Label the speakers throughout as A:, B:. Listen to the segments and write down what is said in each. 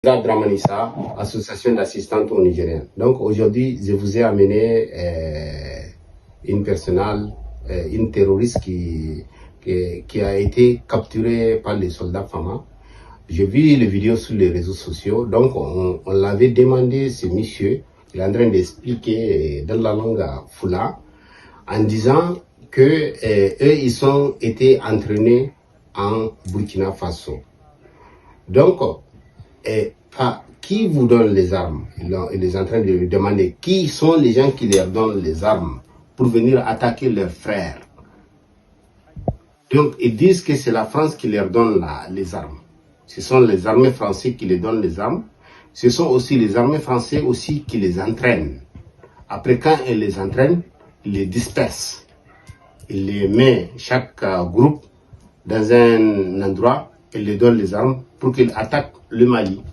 A: Dramanissa, association d'assistantes aux Nigériens. Donc aujourd'hui, je vous ai amené une personnelle, une terroriste qui a été capturée par les soldats Fama. J'ai vu les vidéos sur les réseaux sociaux. Donc on l'avait demandé, ce monsieur, il est en train d'expliquer dans la langue Fula, en disant que eux, ils ont été entraînés en Burkina Faso. Donc, qui vous donne les armes? Il est en train de lui demander qui sont les gens qui leur donnent les armes pour venir attaquer leurs frères. Donc, ils disent que c'est la France qui leur donne les armes. Ce sont les armées françaises qui les donnent les armes. Ce sont aussi les armées françaises aussi qui les entraînent. Après, quand elles les entraînent, ils les dispersent. Ils les mettent, chaque groupe, dans un endroit, ils les donnent les armes pour qu'ils attaquent le Mali,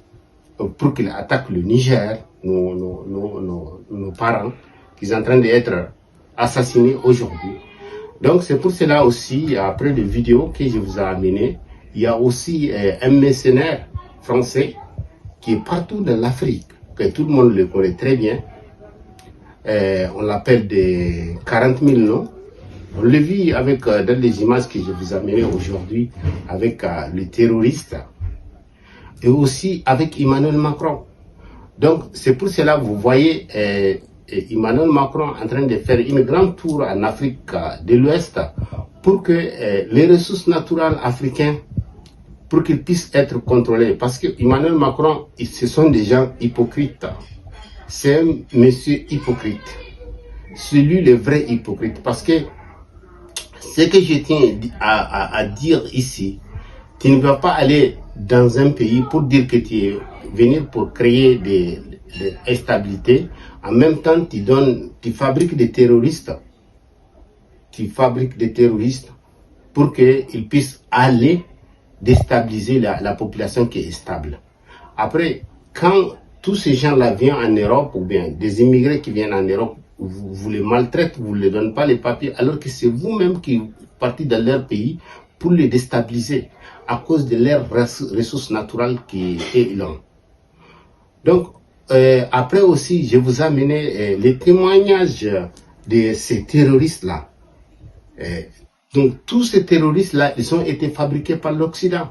A: pour qu'ils attaquent le Niger, nos parents, qui sont en train d'être assassinés aujourd'hui. Donc c'est pour cela aussi, après les vidéos que je vous ai amenées, il y a aussi un mercenaire français qui est partout dans l'Afrique, que tout le monde le connaît très bien. On l'appelle des 40 000 noms. On le vit avec, dans les images que je vous ai amenées aujourd'hui, avec les terroristes et aussi avec Emmanuel Macron. Donc c'est pour cela que vous voyez Emmanuel Macron en train de faire une grande tour en Afrique de l'Ouest pour que les ressources naturelles africaines, pour qu'ils puissent être contrôlés. Parce que Emmanuel Macron, ce sont des gens hypocrites. C'est un monsieur hypocrite. C'est lui le vrai hypocrite. Parce que ce que je tiens à dire ici, tu ne vas pas aller dans un pays pour dire que tu es venu pour créer des instabilités. En même temps, tu fabriques des terroristes. Tu fabriques des terroristes pour qu'ils puissent aller déstabiliser la population qui est stable. Après, quand tous ces gens-là viennent en Europe, ou bien des immigrés qui viennent en Europe, vous les maltraitez, vous ne les donnez pas les papiers, alors que c'est vous-même qui partez dans leur pays pour les déstabiliser à cause de leurs ressources naturelles qui ont. Donc, après aussi, je vous ai amené les témoignages de ces terroristes-là. Donc, tous ces terroristes-là, ils ont été fabriqués par l'Occident.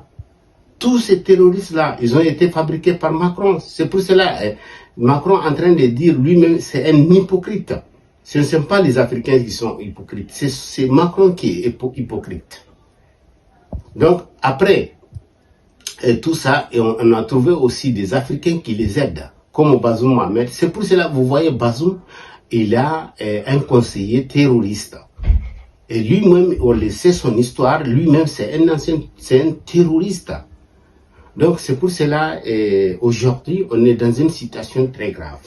A: Tous ces terroristes-là, ils ont été fabriqués par Macron. C'est pour cela, Macron est en train de dire lui-même, c'est un hypocrite. Ce ne sont pas les Africains qui sont hypocrites, c'est Macron qui est hypocrite. Donc, après tout ça, et on a trouvé aussi des Africains qui les aident, comme Bazoum Mohamed. C'est pour cela que vous voyez Bazoum, il a un conseiller terroriste. Et lui-même, on le sait son histoire, lui-même c'est un terroriste. Donc c'est pour cela, aujourd'hui, on est dans une situation très grave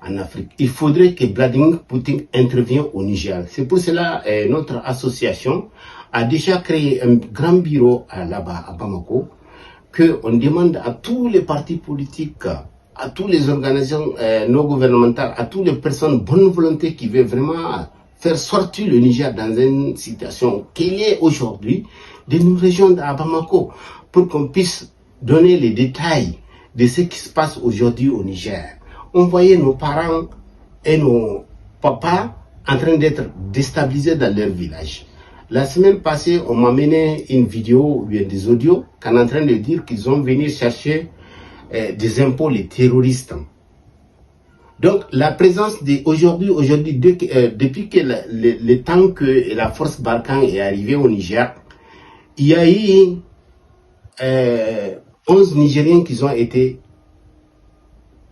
A: en Afrique. Il faudrait que Vladimir Poutine intervienne au Niger. C'est pour cela notre association a déjà créé un grand bureau là-bas à Bamako, qu'on demande à tous les partis politiques, à toutes les organisations non gouvernementales, à toutes les personnes bonne volonté qui veulent vraiment faire sortir le Niger dans une situation qu'il est aujourd'hui, de nous rejoindre à Bamako, pour qu'on puisse donner les détails de ce qui se passe aujourd'hui au Niger. On voyait nos parents et nos papas en train d'être déstabilisés dans leur village. La semaine passée, on m'a mené une vidéo, ou bien des audios, qu'on est en train de dire qu'ils ont venu chercher des impôts, les terroristes. Donc, la présence aujourd'hui, depuis que le temps que la force Barkhane est arrivée au Niger, il y a eu 11 Nigériens qui ont été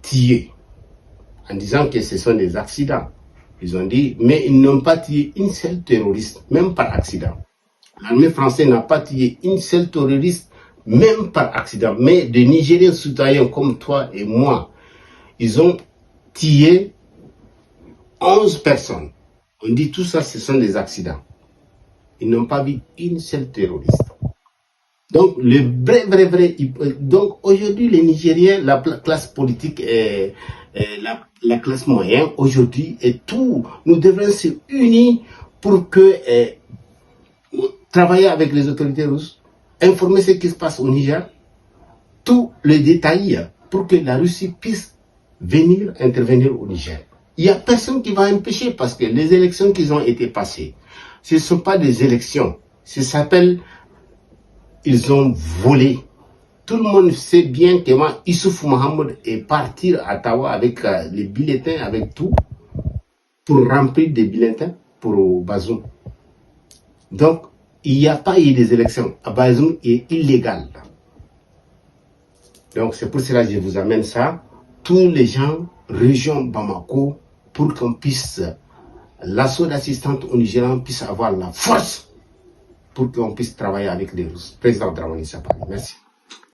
A: tués, en disant que ce sont des accidents. Ils ont dit, mais ils n'ont pas tué une seule terroriste, même par accident. L'armée française n'a pas tué une seule terroriste, même par accident. Mais des Nigériens citoyens comme toi et moi, ils ont tué 11 personnes. On dit tout ça, ce sont des accidents. Ils n'ont pas vu une seule terroriste. Donc, le vrai. Donc, aujourd'hui, les Nigériens, la classe politique, la classe moyenne, aujourd'hui, et tout, nous devons se unir pour que travailler avec les autorités russes, informer ce qui se passe au Niger. tous les détails pour que la Russie puisse venir intervenir au Niger. Il n'y a personne qui va empêcher parce que les élections qui ont été passées, ce ne sont pas des élections. Ça s'appelle, ils ont volé. Tout le monde sait bien que Issoufou Mohamed est parti à Ottawa avec les bulletins, avec tout, pour remplir des bulletins pour Bazoum. Donc, il n'y a pas eu des élections. Bazoum est illégal. Donc, c'est pour cela que je vous amène ça. Tous les gens, région Bamako, pour qu'on puisse, l'assaut d'assistante au Nigérian puisse avoir la force pour qu'on puisse travailler avec les Russes. Président Dramani Sapari, merci.